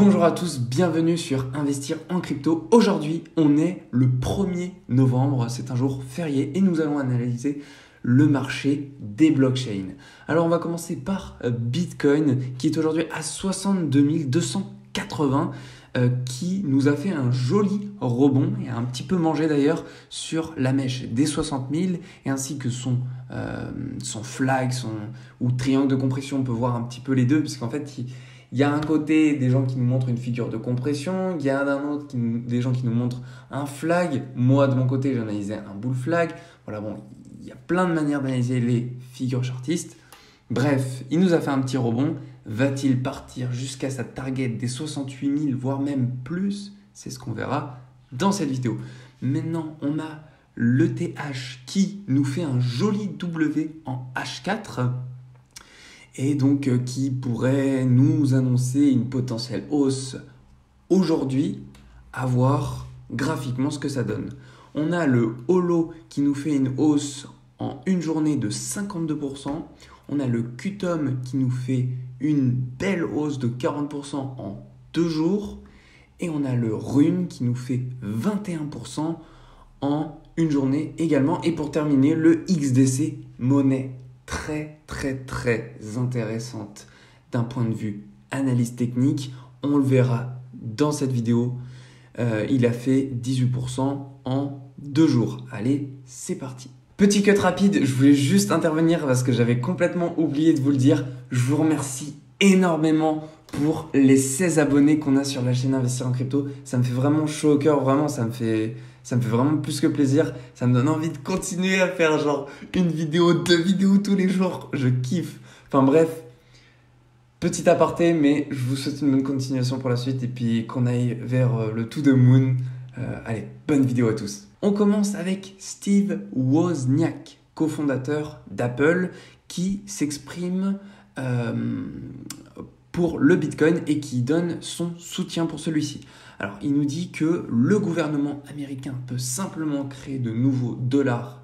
Bonjour à tous, bienvenue sur Investir en crypto. Aujourd'hui, on est le 1er novembre, c'est un jour férié et nous allons analyser le marché des blockchains. Alors on va commencer par Bitcoin qui est aujourd'hui à 62 280 qui nous a fait un joli rebond et a un petit peu mangé d'ailleurs sur la mèche des 60 000 et ainsi que son flag ou triangle de compression. On peut voir un petit peu les deux puisqu'en fait il y a un côté des gens qui nous montrent une figure de compression, il y a d'un autre des gens qui nous montrent un flag. Moi, de mon côté, j'ai analysé un bull flag. Voilà, bon, il y a plein de manières d'analyser les figures chartistes. Bref, il nous a fait un petit rebond. Va-t-il partir jusqu'à sa target des 68 000, voire même plus? C'est ce qu'on verra dans cette vidéo. Maintenant, on a l'ETH qui nous fait un joli W en H4. Et donc qui pourrait nous annoncer une potentielle hausse aujourd'hui, à voir graphiquement ce que ça donne. On a le Holo qui nous fait une hausse en une journée de 52%. On a le Qtum qui nous fait une belle hausse de 40% en 2 jours. Et on a le Rune qui nous fait 21% en une journée également. Et pour terminer, le XDC, monnaie très intéressante d'un point de vue analyse technique. On le verra dans cette vidéo. Il a fait 18% en 2 jours. Allez, c'est parti. Petit cut rapide, je voulais juste intervenir parce que j'avais complètement oublié de vous le dire. Je vous remercie énormément pour les 16 abonnés qu'on a sur la chaîne Investir en crypto. Ça me fait vraiment chaud au cœur, vraiment, ça me fait vraiment plus que plaisir. Ça me donne envie de continuer à faire genre une vidéo, 2 vidéos tous les jours. Je kiffe. Enfin bref, petit aparté, mais je vous souhaite une bonne continuation pour la suite et puis qu'on aille vers le to the moon. Allez, bonne vidéo à tous. On commence avec Steve Wozniak, cofondateur d'Apple, qui s'exprime pour le Bitcoin et qui donne son soutien pour celui-ci. Alors, il nous dit que le gouvernement américain peut simplement créer de nouveaux dollars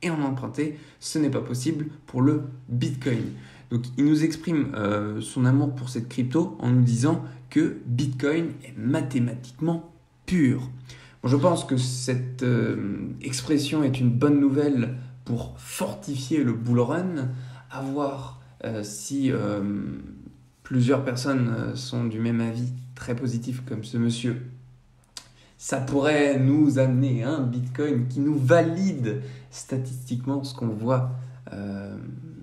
et en emprunter. Ce n'est pas possible pour le Bitcoin. Donc, il nous exprime son amour pour cette crypto en nous disant que Bitcoin est mathématiquement pur. Bon, je pense que cette expression est une bonne nouvelle pour fortifier le bull run, à voir si plusieurs personnes sont du même avis très positif comme ce monsieur. Ça pourrait nous amener un Bitcoin qui nous valide statistiquement ce qu'on voit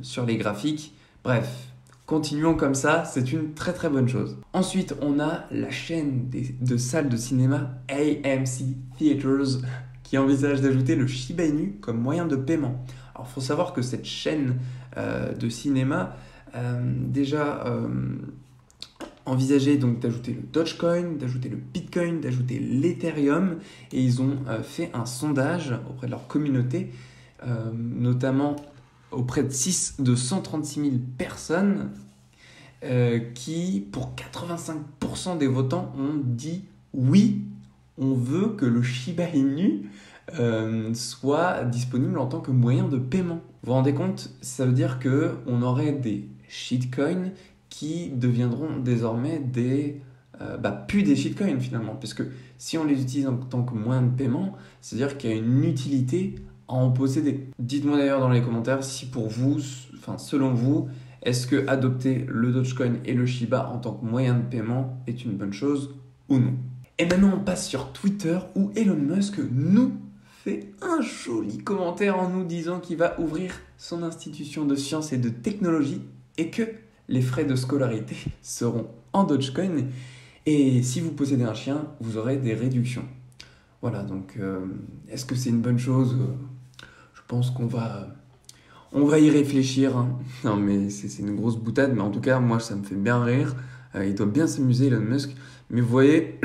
sur les graphiques. Bref, continuons comme ça, c'est une très bonne chose. Ensuite, on a la chaîne de salles de cinéma AMC Theaters qui envisage d'ajouter le Shiba Inu comme moyen de paiement. Alors, il faut savoir que cette chaîne de cinéma envisageait donc d'ajouter le Dogecoin, d'ajouter le Bitcoin, d'ajouter l'Ethereum, et ils ont fait un sondage auprès de leur communauté, notamment auprès de 136 000 personnes qui, pour 85% des votants, ont dit oui, on veut que le Shiba Inu soit disponible en tant que moyen de paiement. Vous vous rendez compte? Ça veut dire qu'on aurait des shitcoins qui deviendront désormais plus des shitcoins finalement, puisque si on les utilise en tant que moyen de paiement, c'est-à-dire qu'il y a une utilité à en posséder. Dites-moi d'ailleurs dans les commentaires si pour vous, selon vous, est-ce que adopter le Dogecoin et le Shiba en tant que moyen de paiement est une bonne chose ou non? Et maintenant on passe sur Twitter où Elon Musk nous fait un joli commentaire en nous disant qu'il va ouvrir son institution de sciences et de technologie et que les frais de scolarité seront en Dogecoin. Et si vous possédez un chien, vous aurez des réductions. Voilà, donc est-ce que c'est une bonne chose? Je pense qu'on va y réfléchir. Hein. Non, mais c'est une grosse boutade, mais en tout cas, moi, ça me fait bien rire. Il doit bien s'amuser, Elon Musk. Mais vous voyez,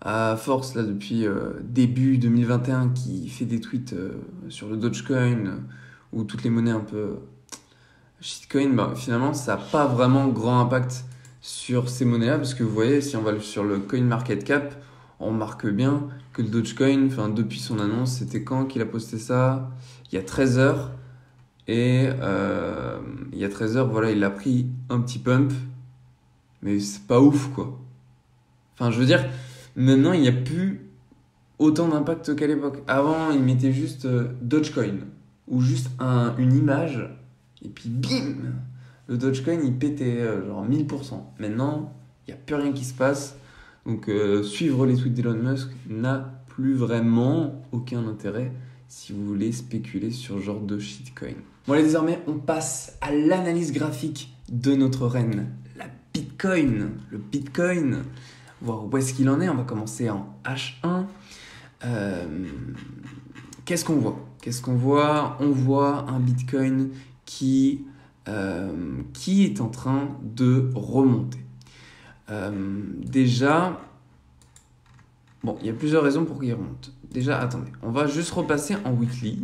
à force, là, depuis début 2021, qui fait des tweets sur le Dogecoin ou toutes les monnaies un peu shitcoin, finalement, ça n'a pas vraiment grand impact sur ces monnaies-là, parce que vous voyez, si on va sur le CoinMarketCap, on remarque bien que le Dogecoin, depuis son annonce, c'était quand qu'il a posté ça? Il y a 13 heures. Et il y a 13 heures, voilà, il a pris un petit pump. Mais c'est pas ouf, quoi. Enfin, je veux dire, maintenant, il n'y a plus autant d'impact qu'à l'époque. Avant, ils mettaient juste Dogecoin ou juste une image et puis bim, le Dogecoin il pétait genre 1000%. Maintenant, il n'y a plus rien qui se passe. Donc suivre les tweets d'Elon Musk n'a plus vraiment aucun intérêt si vous voulez spéculer sur ce genre de shitcoin. Bon allez, désormais on passe à l'analyse graphique de notre reine, la Bitcoin. Le Bitcoin, voir où est-ce qu'il en est. On va commencer en H1. Qu'est-ce qu'on voit? On voit un Bitcoin qui est en train de remonter. Déjà, bon, il y a plusieurs raisons pour qu'il remonte. Déjà, attendez, on va juste repasser en weekly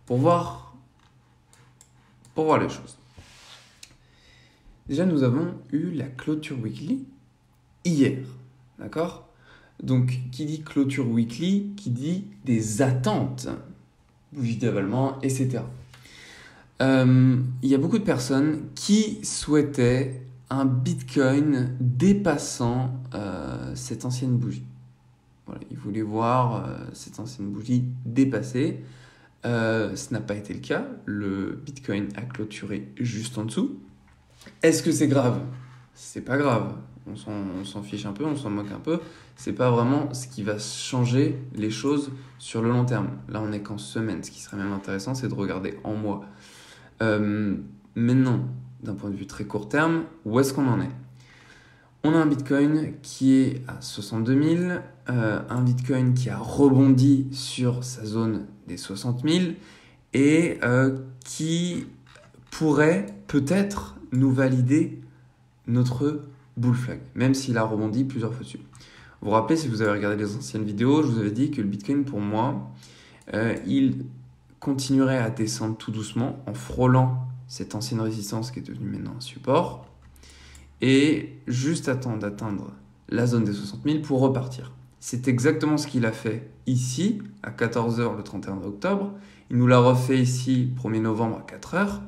pour voir les choses. Déjà, nous avons eu la clôture weekly hier, d'accord? Donc, qui dit clôture weekly, qui dit des attentes, bougie d'avalement, etc. Il y a beaucoup de personnes qui souhaitaient un Bitcoin dépassant cette ancienne bougie. Voilà, ils voulaient voir cette ancienne bougie dépasser. Ce n'a pas été le cas. Le Bitcoin a clôturé juste en dessous. Est-ce que c'est grave? C'est pas grave. On s'en fiche un peu, on s'en moque un peu. C'est pas vraiment ce qui va changer les choses sur le long terme. Là, on est qu'en semaine. Ce qui serait même intéressant, c'est de regarder en mois. Maintenant, d'un point de vue très court terme, où est-ce qu'on en est? On a un Bitcoin qui est à 62 000, un Bitcoin qui a rebondi sur sa zone des 60 000 et qui pourrait peut-être nous valider notre bull flag, même s'il a rebondi plusieurs fois dessus. Vous vous rappelez, si vous avez regardé les anciennes vidéos, je vous avais dit que le Bitcoin, pour moi, il continuerait à descendre tout doucement en frôlant cette ancienne résistance qui est devenue maintenant un support et juste attendre d'atteindre la zone des 60 000 pour repartir. C'est exactement ce qu'il a fait ici à 14h le 31 octobre. Il nous l'a refait ici 1er novembre à 4h.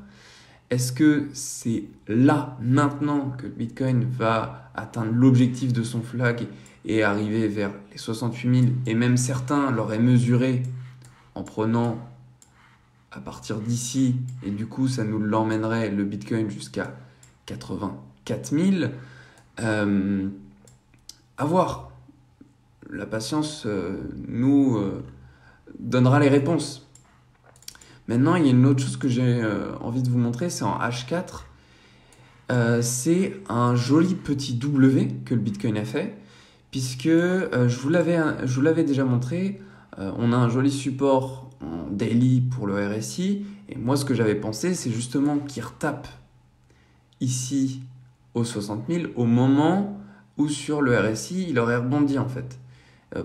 Est-ce que c'est là, maintenant, que le Bitcoin va atteindre l'objectif de son flag et arriver vers les 68 000? Et même certains l'auraient mesuré en prenant à partir d'ici, et du coup, ça nous l'emmènerait, le Bitcoin, jusqu'à 84 000. À voir. La patience nous donnera les réponses. Maintenant, il y a une autre chose que j'ai envie de vous montrer, c'est en H4. C'est un joli petit W que le Bitcoin a fait, puisque je vous l'avais déjà montré. On a un joli support en daily pour le RSI, et moi ce que j'avais pensé, c'est justement qu'il retape ici aux 60 000 au moment où sur le RSI il aurait rebondi en fait,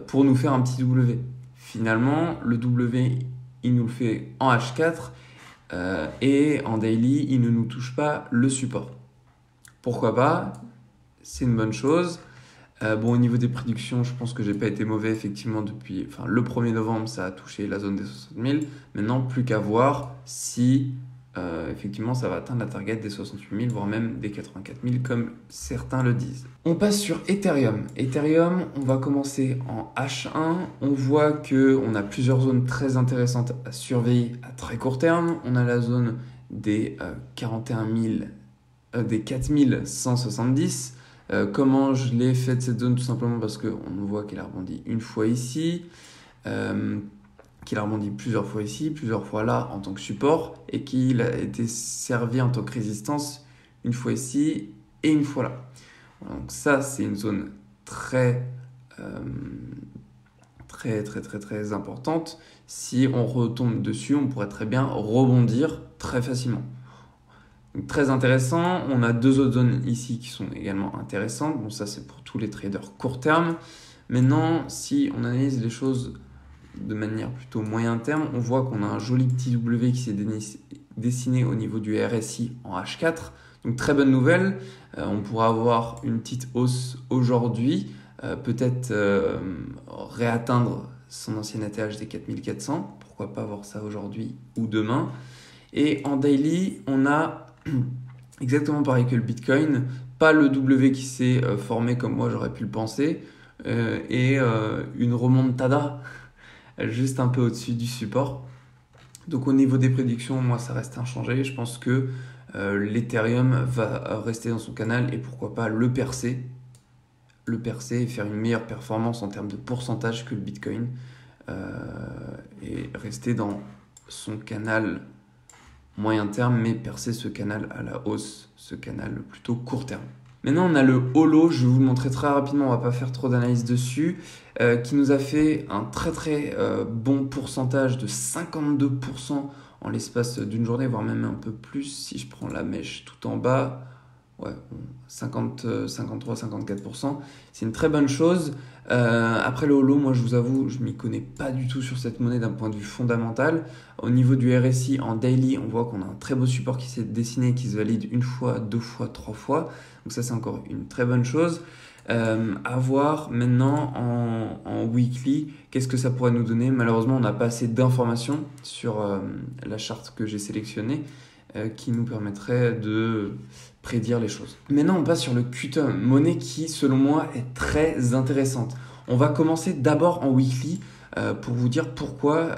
pour nous faire un petit W. Finalement, le W il nous le fait en H4 et en daily il ne nous touche pas le support. Pourquoi pas? C'est une bonne chose. Bon, au niveau des prédictions, je pense que j'ai pas été mauvais effectivement depuis le 1er novembre, ça a touché la zone des 60 000. Maintenant, plus qu'à voir si effectivement ça va atteindre la target des 68 000, voire même des 84 000 comme certains le disent. On passe sur Ethereum. Ethereum, on va commencer en H1. On voit qu'on a plusieurs zones très intéressantes à surveiller à très court terme. On a la zone des 41 000, des 4170. Comment je l'ai fait de cette zone? Tout simplement parce qu'on voit qu'elle a rebondi une fois ici, qu'il a rebondi plusieurs fois ici, plusieurs fois là en tant que support, et qu'il a été servi en tant que résistance une fois ici et une fois là. Donc ça, c'est une zone très importante. Si on retombe dessus, on pourrait très bien rebondir très facilement. Donc, très intéressant. On a deux autres zones ici qui sont également intéressantes. Bon, ça, c'est pour tous les traders court terme. Maintenant, si on analyse les choses de manière plutôt moyen terme, on voit qu'on a un joli petit W qui s'est dessiné au niveau du RSI en H4. Donc, très bonne nouvelle. On pourra avoir une petite hausse aujourd'hui, peut-être réatteindre son ancien ATH des 4400. Pourquoi pas voir ça aujourd'hui ou demain. Et en daily, on a Exactement pareil que le Bitcoin, pas le W qui s'est formé comme moi j'aurais pu le penser, une remontada juste un peu au-dessus du support. Donc au niveau des prédictions, moi ça reste inchangé. Je pense que l'Ethereum va rester dans son canal et pourquoi pas le percer et faire une meilleure performance en termes de pourcentage que le Bitcoin et rester dans son canal moyen terme, mais percer ce canal à la hausse, ce canal plutôt court terme. Maintenant, on a le holo, je vais vous le montrer très rapidement, on va pas faire trop d'analyse dessus, qui nous a fait un très bon pourcentage de 52% en l'espace d'une journée, voire même un peu plus si je prends la mèche tout en bas. Ouais, 53-54%, c'est une très bonne chose. Après le holo, moi je vous avoue, je m'y connais pas du tout sur cette monnaie d'un point de vue fondamental. Au niveau du RSI en daily, on voit qu'on a un très beau support qui s'est dessiné, qui se valide une fois, deux fois, trois fois. Donc ça c'est encore une très bonne chose. À voir maintenant en weekly, qu'est-ce que ça pourrait nous donner. Malheureusement, on n'a pas assez d'informations sur la charte que j'ai sélectionnée qui nous permettrait de prédire les choses. Maintenant, on passe sur le Qtum, monnaie qui, selon moi, est très intéressante. On va commencer d'abord en weekly pour vous dire pourquoi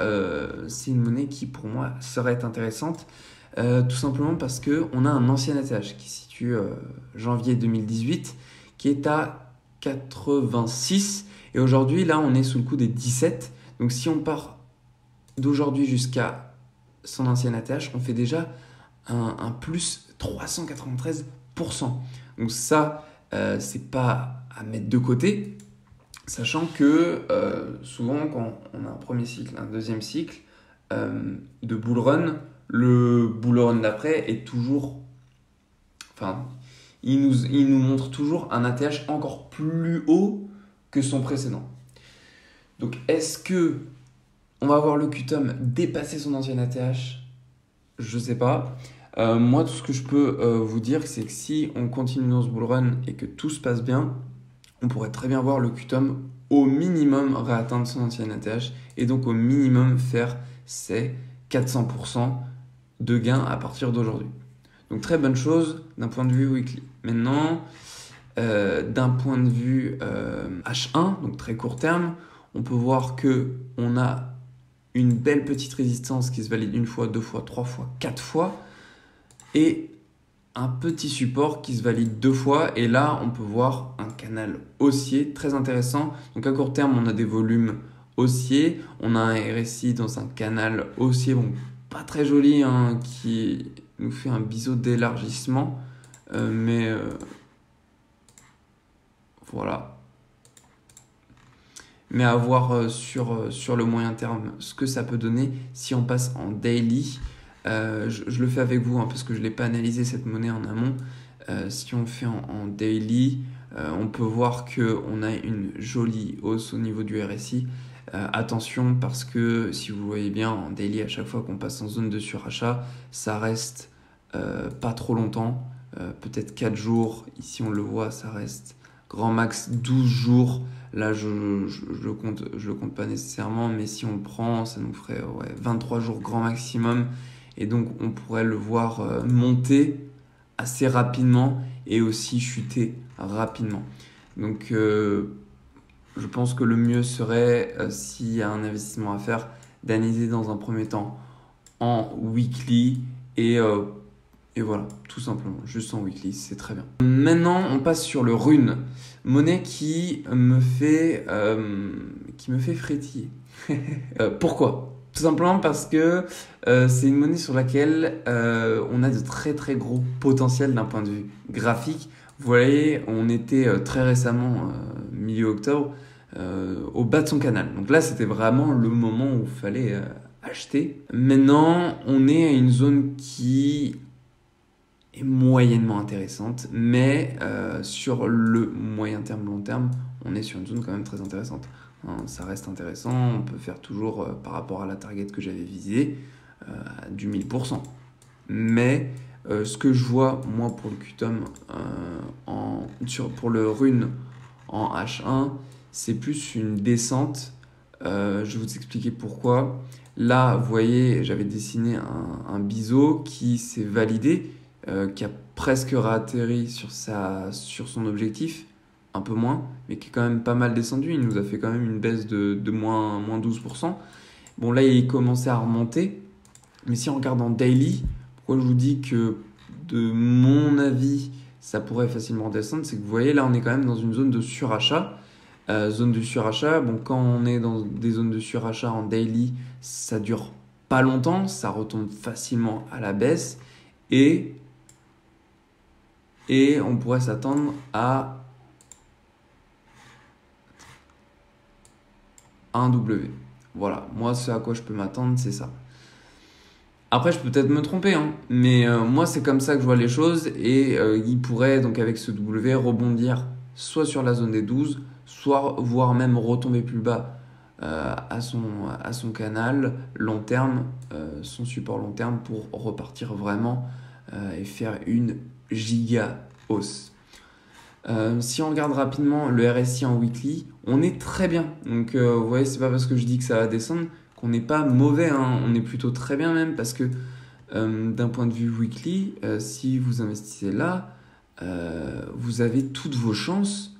c'est une monnaie qui, pour moi, serait intéressante. Tout simplement parce qu'on a un ancien ATH qui se situe janvier 2018, qui est à 86. Et aujourd'hui, là, on est sous le coup des 17. Donc, si on part d'aujourd'hui jusqu'à son ancien ATH, on fait déjà un plus 393%. Donc ça, c'est pas à mettre de côté, sachant que souvent quand on a un premier cycle, un deuxième cycle de bull run, le bull run d'après est toujours... Enfin, il nous montre toujours un ATH encore plus haut que son précédent. Donc est-ce que on va voir le Qtum dépasser son ancien ATH? Je sais pas. Moi, tout ce que je peux vous dire, c'est que si on continue dans ce bull run et que tout se passe bien, on pourrait très bien voir le Qtum au minimum réatteindre son ancien ATH et donc au minimum faire ses 400% de gains à partir d'aujourd'hui. Donc très bonne chose d'un point de vue weekly. Maintenant, d'un point de vue H1, donc très court terme, on peut voir que on a une belle petite résistance qui se valide une fois, deux fois, trois fois, quatre fois, et un petit support qui se valide deux fois, et là on peut voir un canal haussier très intéressant. Donc à court terme on a des volumes haussiers, on a un RSI dans un canal haussier, bon pas très joli, hein, qui nous fait un biseau d'élargissement, mais voilà. Mais à voir sur le moyen terme ce que ça peut donner si on passe en daily. Je le fais avec vous, hein, parce que je ne l'ai pas analysé cette monnaie en amont. Si on fait en daily, on peut voir qu'on a une jolie hausse au niveau du RSI. Attention, parce que si vous voyez bien en daily, à chaque fois qu'on passe en zone de surachat, ça reste pas trop longtemps, peut-être 4 jours. Ici on le voit, ça reste grand max 12 jours. Là, je le compte pas nécessairement, mais si on le prend, ça nous ferait 23 jours grand maximum. Et donc, on pourrait le voir monter assez rapidement et aussi chuter rapidement. Donc, je pense que le mieux serait, s'il y a un investissement à faire, d'analyser dans un premier temps en weekly et voilà, tout simplement, juste en weekly, c'est très bien. Maintenant, on passe sur le Rune, monnaie qui me fait frétiller. Pourquoi? Tout simplement parce que c'est une monnaie sur laquelle on a de très gros potentiels d'un point de vue graphique. Vous voyez, on était très récemment, milieu octobre, au bas de son canal. Donc là, c'était vraiment le moment où il fallait acheter. Maintenant, on est à une zone qui est moyennement intéressante, mais sur le moyen terme, long terme, on est sur une zone quand même très intéressante. Ça reste intéressant, on peut faire toujours par rapport à la target que j'avais visée du 1000%. Mais ce que je vois moi pour le Qtum pour le Rune en H1, c'est plus une descente. Je vais vous expliquer pourquoi. Là, vous voyez, j'avais dessiné un biseau qui s'est validé qui a presque réatterri sur son objectif, un peu moins, mais qui est quand même pas mal descendu. Il nous a fait quand même une baisse de moins 12%. Bon, là, il commençait à remonter, mais si on regarde en daily, pourquoi je vous dis que de mon avis, ça pourrait facilement descendre, c'est que vous voyez, là, on est quand même dans une zone de surachat. Zone de surachat, bon, quand on est dans des zones de surachat en daily, ça dure pas longtemps, ça retombe facilement à la baisse et on pourrait s'attendre à un W. Voilà, moi, ce à quoi je peux m'attendre, c'est ça. Après, je peux peut-être me tromper, hein, mais moi, c'est comme ça que je vois les choses et il pourrait, donc avec ce W, rebondir soit sur la zone des 12, soit voire même retomber plus bas à son canal long terme, son support long terme pour repartir vraiment et faire une giga hausse. Si on regarde rapidement le RSI en weekly, on est très bien. Donc vous voyez, c'est pas parce que je dis que ça va descendre qu'on n'est pas mauvais, hein. On est plutôt très bien même parce que d'un point de vue weekly, si vous investissez là, vous avez toutes vos chances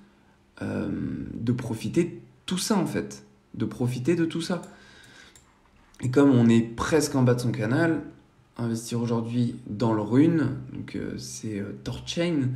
de profiter de tout ça en fait, de profiter de tout ça. Et comme on est presque en bas de son canal, investir aujourd'hui dans le rune, donc c'est Torchain,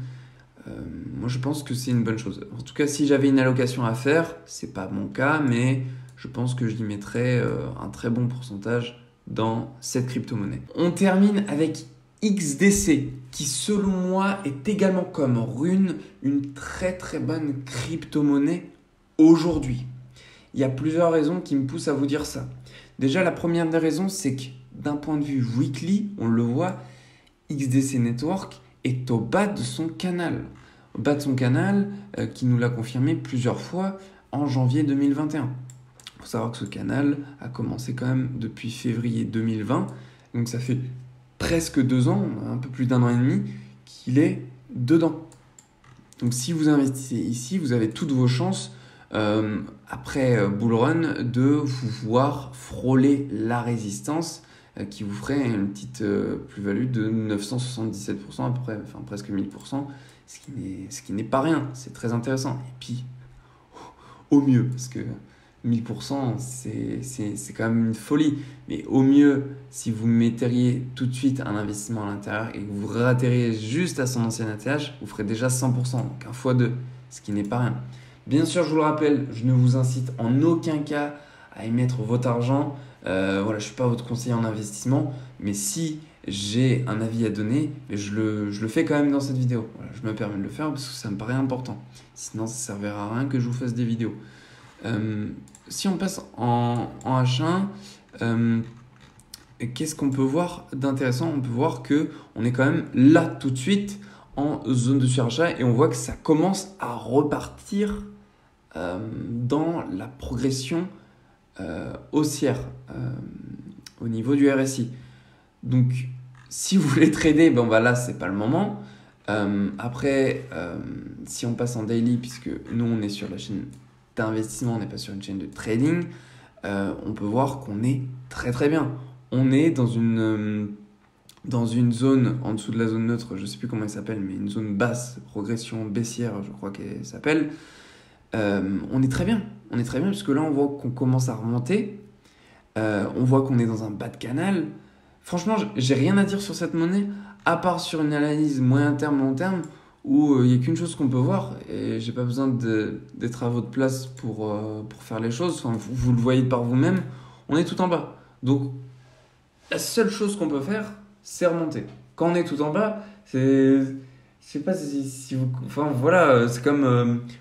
moi je pense que c'est une bonne chose. En tout cas, si j'avais une allocation à faire, c'est pas mon cas, mais je pense que je y mettrais un très bon pourcentage dans cette crypto-monnaie. On termine avec XDC, qui selon moi est également comme Rune une très très bonne crypto-monnaie aujourd'hui. Il y a plusieurs raisons qui me poussent à vous dire ça. Déjà, la première des raisons, c'est que d'un point de vue weekly, on le voit, XDC Network est au bas de son canal. Au bas de son canal, qui nous l'a confirmé plusieurs fois en janvier 2021. Il faut savoir que ce canal a commencé quand même depuis février 2020, donc ça fait presque 2 ans, un peu plus d'1 an et demi, qu'il est dedans. Donc si vous investissez ici, vous avez toutes vos chances, après Bull Run, de vous voir frôler la résistance qui vous ferait une petite plus-value de 977% à peu près, enfin presque 1000%, ce qui n'est pas rien, c'est très intéressant. Et puis, au mieux, parce que 1000%, c'est quand même une folie. Mais au mieux, si vous metteriez tout de suite un investissement à l'intérieur et que vous ratterriez juste à son ancien ATH, vous ferez déjà 100%, donc un x2, ce qui n'est pas rien. Bien sûr, je vous le rappelle, je ne vous incite en aucun cas à y mettre votre argent. Voilà, je ne suis pas votre conseiller en investissement, mais si j'ai un avis à donner, je le fais quand même dans cette vidéo. Voilà, je me permets de le faire parce que ça me paraît important. Sinon, ça ne servira à rien que je vous fasse des vidéos. Si on passe en H1, qu'est-ce qu'on peut voir d'intéressant? On peut voir qu'on est quand même là tout de suite en zone de surachat et on voit que ça commence à repartir dans la progression haussière au niveau du RSI. Donc, si vous voulez trader, ben là, c'est pas le moment. Après, si on passe en daily, puisque nous, on est sur la chaîne d'investissement, on n'est pas sur une chaîne de trading, on peut voir qu'on est très très bien. On est dans une zone en dessous de la zone neutre, je ne sais plus comment elle s'appelle, mais une zone basse, progression baissière, je crois qu'elle s'appelle. On est très bien, parce que là, on voit qu'on commence à remonter. On voit qu'on est dans un bas de canal. Franchement, j'ai rien à dire sur cette monnaie, à part sur une analyse moyen terme, long terme, où il n'y a qu'une chose qu'on peut voir, et j'ai pas besoin d'être à votre place pour faire les choses. Enfin, vous le voyez par vous-même, on est tout en bas. Donc, la seule chose qu'on peut faire, c'est remonter. Quand on est tout en bas, c'est... Je sais pas si vous... Enfin, voilà, c'est comme...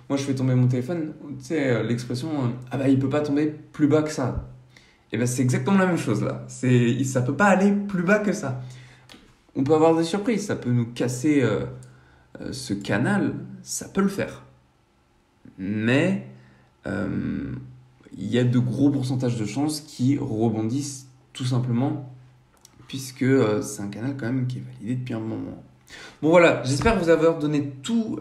moi, je fais tomber mon téléphone, tu sais, l'expression « Ah bah, il peut pas tomber plus bas que ça ». Et ben c'est exactement la même chose là. Ça peut pas aller plus bas que ça. On peut avoir des surprises, ça peut nous casser ce canal, ça peut le faire. Mais il y a de gros pourcentages de chances qui rebondissent tout simplement puisque c'est un canal quand même qui est validé depuis un moment. Bon voilà, j'espère vous avoir donné toutes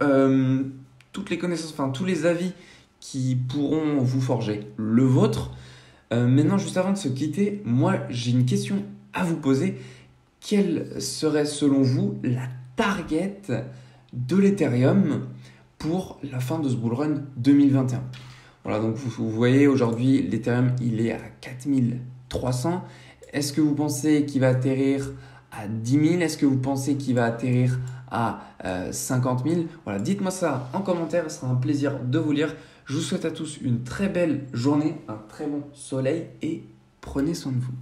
les connaissances, enfin tous les avis qui pourront vous forger le vôtre. Maintenant, juste avant de se quitter, moi j'ai une question à vous poser. quelle serait selon vous la target de l'Ethereum pour la fin de ce bull run 2021? Voilà, donc vous voyez aujourd'hui l'Ethereum il est à 4300. Est-ce que vous pensez qu'il va atterrir à 10 000? Est-ce que vous pensez qu'il va atterrir à 50 000? Voilà, dites-moi ça en commentaire, ce sera un plaisir de vous lire. Je vous souhaite à tous une très belle journée, un très bon soleil et prenez soin de vous.